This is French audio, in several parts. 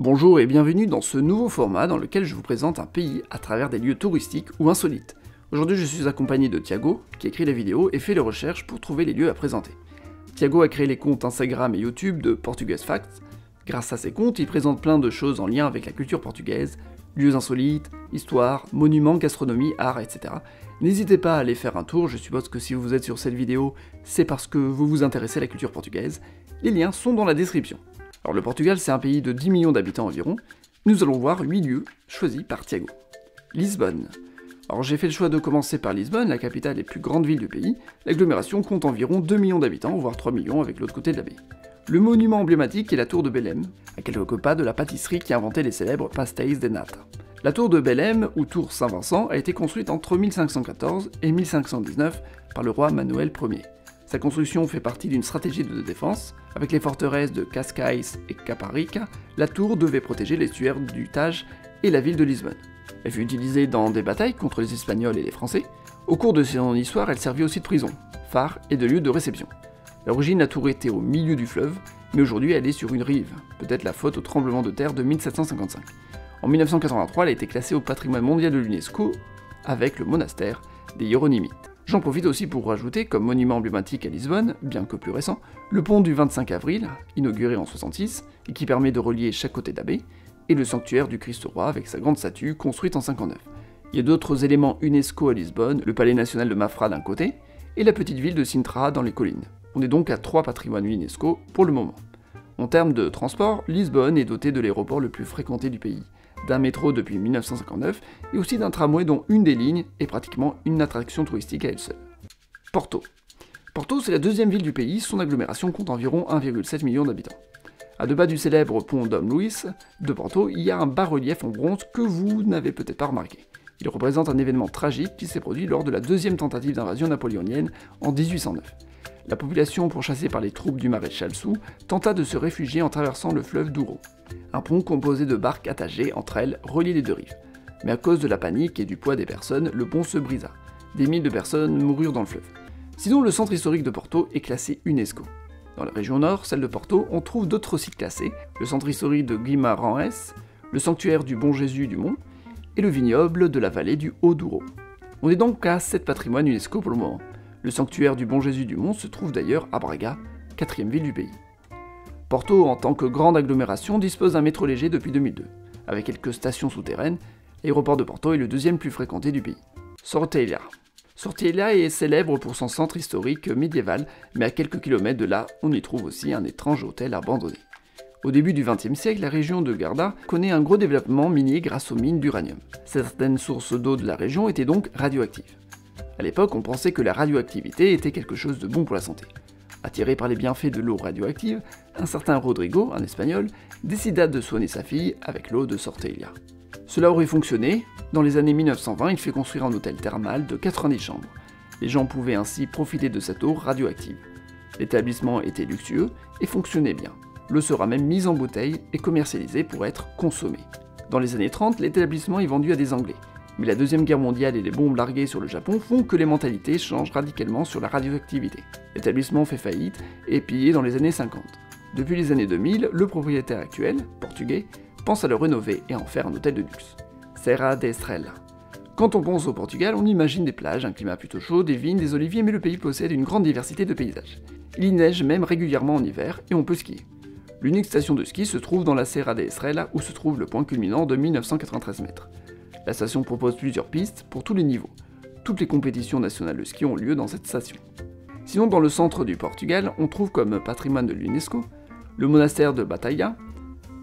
Bonjour et bienvenue dans ce nouveau format dans lequel je vous présente un pays à travers des lieux touristiques ou insolites. Aujourd'hui je suis accompagné de Thiago, qui écrit les vidéos et fait les recherches pour trouver les lieux à présenter. Thiago a créé les comptes Instagram et YouTube de Portuguese Facts. Grâce à ces comptes, il présente plein de choses en lien avec la culture portugaise, lieux insolites, histoire, monuments, gastronomie, art, etc. N'hésitez pas à aller faire un tour, je suppose que si vous êtes sur cette vidéo, c'est parce que vous vous intéressez à la culture portugaise. Les liens sont dans la description. Alors le Portugal, c'est un pays de 10 millions d'habitants environ. Nous allons voir 8 lieux choisis par Thiago. Lisbonne. Alors j'ai fait le choix de commencer par Lisbonne, la capitale et plus grande ville du pays. L'agglomération compte environ 2 millions d'habitants, voire 3 millions avec l'autre côté de la baie. Le monument emblématique est la tour de Belém, à quelques pas de la pâtisserie qui a inventé les célèbres pastéis de nata. La tour de Belém, ou tour Saint-Vincent, a été construite entre 1514 et 1519 par le roi Manuel Ier. Sa construction fait partie d'une stratégie de défense. Avec les forteresses de Cascais et Caparica, la tour devait protéger l'estuaire du Tage et la ville de Lisbonne. Elle fut utilisée dans des batailles contre les Espagnols et les Français. Au cours de son histoire, elle servit aussi de prison, phare et de lieu de réception. À l'origine, la tour était au milieu du fleuve, mais aujourd'hui elle est sur une rive, peut-être la faute au tremblement de terre de 1755. En 1983, elle a été classée au patrimoine mondial de l'UNESCO avec le monastère des Hieronymites. J'en profite aussi pour rajouter comme monument emblématique à Lisbonne, bien que plus récent, le pont du 25 avril, inauguré en 66, et qui permet de relier chaque côté de la baie, et le sanctuaire du Christ-Roi avec sa grande statue construite en 59. Il y a d'autres éléments UNESCO à Lisbonne, le palais national de Mafra d'un côté, et la petite ville de Sintra dans les collines. On est donc à 3 patrimoines UNESCO pour le moment. En termes de transport, Lisbonne est dotée de l'aéroport le plus fréquenté du pays, d'un métro depuis 1959 et aussi d'un tramway dont une des lignes est pratiquement une attraction touristique à elle seule. Porto. Porto, c'est la deuxième ville du pays, son agglomération compte environ 1,7 million d'habitants. À deux pas du célèbre pont Dom Luís de Porto, il y a un bas-relief en bronze que vous n'avez peut-être pas remarqué. Il représente un événement tragique qui s'est produit lors de la deuxième tentative d'invasion napoléonienne en 1809. La population, pourchassée par les troupes du maréchal Soult, tenta de se réfugier en traversant le fleuve Douro. Un pont composé de barques attachées entre elles reliait les deux rives. Mais à cause de la panique et du poids des personnes, le pont se brisa. Des milliers de personnes moururent dans le fleuve. Sinon, le centre historique de Porto est classé UNESCO. Dans la région nord, celle de Porto, on trouve d'autres sites classés, le centre historique de Guimarães, le sanctuaire du Bon Jésus du Mont, et le vignoble de la vallée du Haut-Douro. On est donc à 7 patrimoines UNESCO pour le moment. Le sanctuaire du Bon Jésus du Mont se trouve d'ailleurs à Braga, 4e ville du pays. Porto, en tant que grande agglomération, dispose d'un métro léger depuis 2002. Avec quelques stations souterraines, l'aéroport de Porto est le deuxième plus fréquenté du pays. Sortelha. Sortelha est célèbre pour son centre historique médiéval, mais à quelques kilomètres de là, on y trouve aussi un étrange hôtel abandonné. Au début du XXe siècle, la région de Guarda connaît un gros développement minier grâce aux mines d'uranium. Certaines sources d'eau de la région étaient donc radioactives. À l'époque, on pensait que la radioactivité était quelque chose de bon pour la santé. Attiré par les bienfaits de l'eau radioactive, un certain Rodrigo, un espagnol, décida de soigner sa fille avec l'eau de Sortelha. Cela aurait fonctionné. Dans les années 1920, il fait construire un hôtel thermal de 90 chambres. Les gens pouvaient ainsi profiter de cette eau radioactive. L'établissement était luxueux et fonctionnait bien. L'eau sera même mise en bouteille et commercialisée pour être consommée. Dans les années 30, l'établissement est vendu à des Anglais. Mais la Deuxième Guerre mondiale et les bombes larguées sur le Japon font que les mentalités changent radicalement sur la radioactivité. L'établissement fait faillite et est pillé dans les années 50. Depuis les années 2000, le propriétaire actuel, portugais, pense à le rénover et en faire un hôtel de luxe. Serra da Estrela. Quand on pense au Portugal, on imagine des plages, un climat plutôt chaud, des vignes, des oliviers, mais le pays possède une grande diversité de paysages. Il y neige même régulièrement en hiver et on peut skier. L'unique station de ski se trouve dans la Serra da Estrela où se trouve le point culminant de 1993 mètres. La station propose plusieurs pistes pour tous les niveaux. Toutes les compétitions nationales de ski ont lieu dans cette station. Sinon, dans le centre du Portugal, on trouve comme patrimoine de l'UNESCO le monastère de Bataia,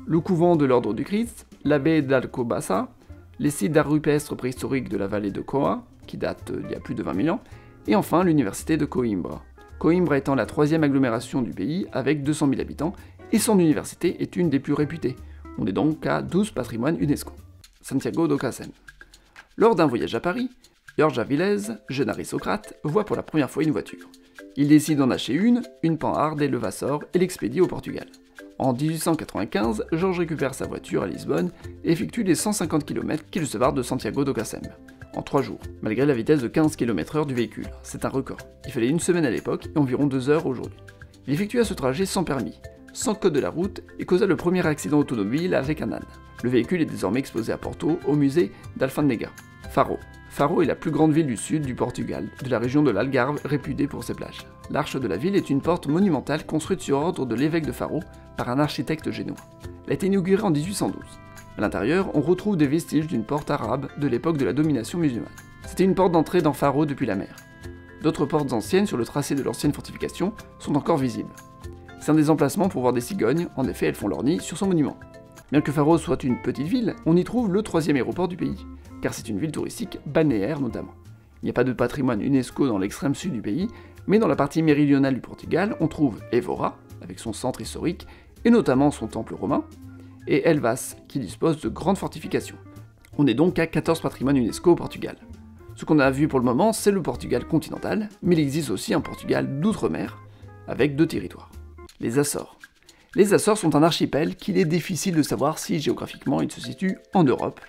le couvent de l'Ordre du Christ, la baie d'Alcobaça, les sites d'art rupestre préhistoriques de la vallée de Coa, qui date d'il y a plus de 20 000 ans, et enfin l'université de Coimbra. Coimbra étant la 3e agglomération du pays avec 200 000 habitants, et son université est une des plus réputées. On est donc à 12 patrimoines UNESCO. Santiago do Cacém. Lors d'un voyage à Paris, Jorge Avilés, jeune aristocrate, voit pour la première fois une voiture. Il décide d'en acheter une Panhard et Levassor et l'expédie au Portugal. En 1895, Jorge récupère sa voiture à Lisbonne et effectue les 150 km qui le séparent de Santiago do Cacém, en 3 jours, malgré la vitesse de 15 km/h du véhicule. C'est un record. Il fallait une semaine à l'époque et environ 2 heures aujourd'hui. Il effectua ce trajet sans permis, sans code de la route et causa le premier accident automobile avec un âne. Le véhicule est désormais exposé à Porto, au musée d'Alfândega. Faro. Faro est la plus grande ville du sud du Portugal, de la région de l'Algarve réputée pour ses plages. L'arche de la ville est une porte monumentale construite sur ordre de l'évêque de Faro par un architecte génois. Elle a été inaugurée en 1812. À l'intérieur, on retrouve des vestiges d'une porte arabe de l'époque de la domination musulmane. C'était une porte d'entrée dans Faro depuis la mer. D'autres portes anciennes sur le tracé de l'ancienne fortification sont encore visibles. C'est un des emplacements pour voir des cigognes, en effet elles font leur nid sur son monument. Bien que Faro soit une petite ville, on y trouve le 3e aéroport du pays, car c'est une ville touristique, balnéaire notamment. Il n'y a pas de patrimoine UNESCO dans l'extrême sud du pays, mais dans la partie méridionale du Portugal, on trouve Évora, avec son centre historique, et notamment son temple romain, et Elvas, qui dispose de grandes fortifications. On est donc à 14 patrimoines UNESCO au Portugal. Ce qu'on a vu pour le moment, c'est le Portugal continental, mais il existe aussi un Portugal d'outre-mer, avec 2 territoires. Les Açores. Les Açores sont un archipel qu'il est difficile de savoir si géographiquement il se situe en Europe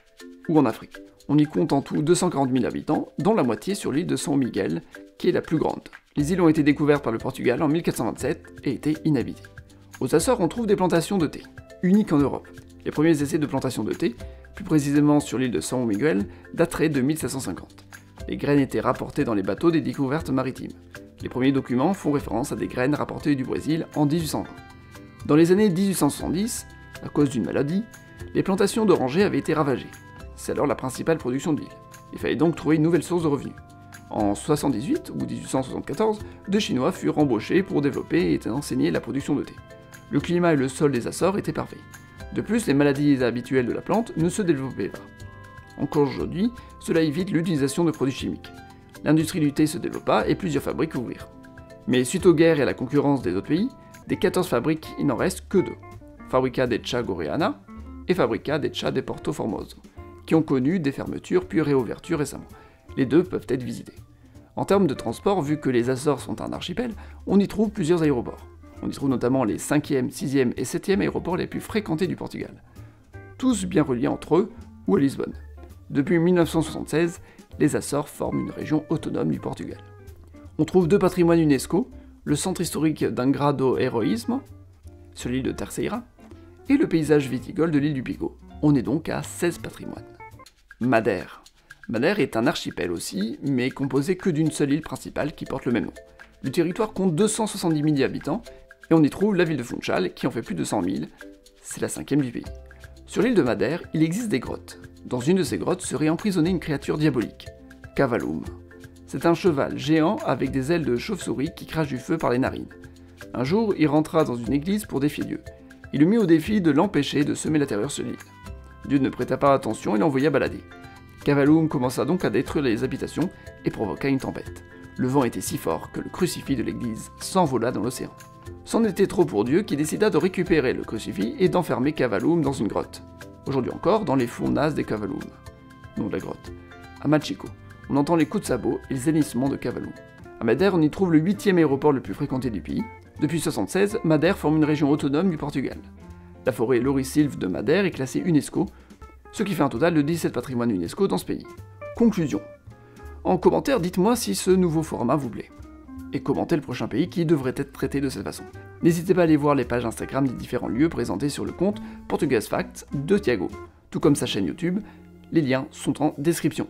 ou en Afrique. On y compte en tout 240 000 habitants, dont la moitié sur l'île de São Miguel, qui est la plus grande. Les îles ont été découvertes par le Portugal en 1427 et étaient inhabitées. Aux Açores, on trouve des plantations de thé, uniques en Europe. Les premiers essais de plantation de thé, plus précisément sur l'île de São Miguel, dateraient de 1750. Les graines étaient rapportées dans les bateaux des découvertes maritimes. Les premiers documents font référence à des graines rapportées du Brésil en 1820. Dans les années 1870, à cause d'une maladie, les plantations d'orangers avaient été ravagées. C'est alors la principale production de l'île. Il fallait donc trouver une nouvelle source de revenus. En 1878 ou 1874, deux Chinois furent embauchés pour développer et enseigner la production de thé. Le climat et le sol des Açores étaient parfaits. De plus, les maladies habituelles de la plante ne se développaient pas. Encore aujourd'hui, cela évite l'utilisation de produits chimiques. L'industrie du thé se développa et plusieurs fabriques ouvrirent. Mais suite aux guerres et à la concurrence des autres pays, des 14 fabriques, il n'en reste que 2. Fábrica de Chá Goiânia et Fábrica de Chá de Porto Formoso, qui ont connu des fermetures puis réouvertures récemment. Les deux peuvent être visités. En termes de transport, vu que les Açores sont un archipel, on y trouve plusieurs aéroports. On y trouve notamment les 5e, 6e et 7e aéroports les plus fréquentés du Portugal. Tous bien reliés entre eux ou à Lisbonne. Depuis 1976, les Açores forment une région autonome du Portugal. On trouve 2 patrimoines UNESCO, le centre historique d'Angra do Heroísmo, sur l'île de Terceira, et le paysage viticole de l'île du Pico. On est donc à 16 patrimoines. Madère. Madère est un archipel aussi, mais composé que d'une seule île principale qui porte le même nom. Le territoire compte 270 000 habitants, et on y trouve la ville de Funchal, qui en fait plus de 100 000, c'est la 5e du pays. Sur l'île de Madère, il existe des grottes. Dans une de ces grottes serait emprisonnée une créature diabolique, Cavaloum. C'est un cheval géant avec des ailes de chauve-souris qui crache du feu par les narines. Un jour, il rentra dans une église pour défier Dieu. Il le mit au défi de l'empêcher de semer la terreur sur l'île. Dieu ne prêta pas attention et l'envoya balader. Cavaloum commença donc à détruire les habitations et provoqua une tempête. Le vent était si fort que le crucifix de l'église s'envola dans l'océan. C'en était trop pour Dieu qui décida de récupérer le crucifix et d'enfermer Cavaloum dans une grotte. Aujourd'hui encore, dans les fonds nasses des Cavaloum. Nom de la grotte. À Machico, on entend les coups de sabot et les hennissements de Cavaloum. À Madère, on y trouve le 8e aéroport le plus fréquenté du pays. Depuis 1976, Madère forme une région autonome du Portugal. La forêt Laurisilve de Madère est classée UNESCO, ce qui fait un total de 17 patrimoines UNESCO dans ce pays. Conclusion. En commentaire, dites-moi si ce nouveau format vous plaît. Et commentez le prochain pays qui devrait être traité de cette façon. N'hésitez pas à aller voir les pages Instagram des différents lieux présentés sur le compte Portuguese Facts de Tiago, tout comme sa chaîne YouTube, les liens sont en description.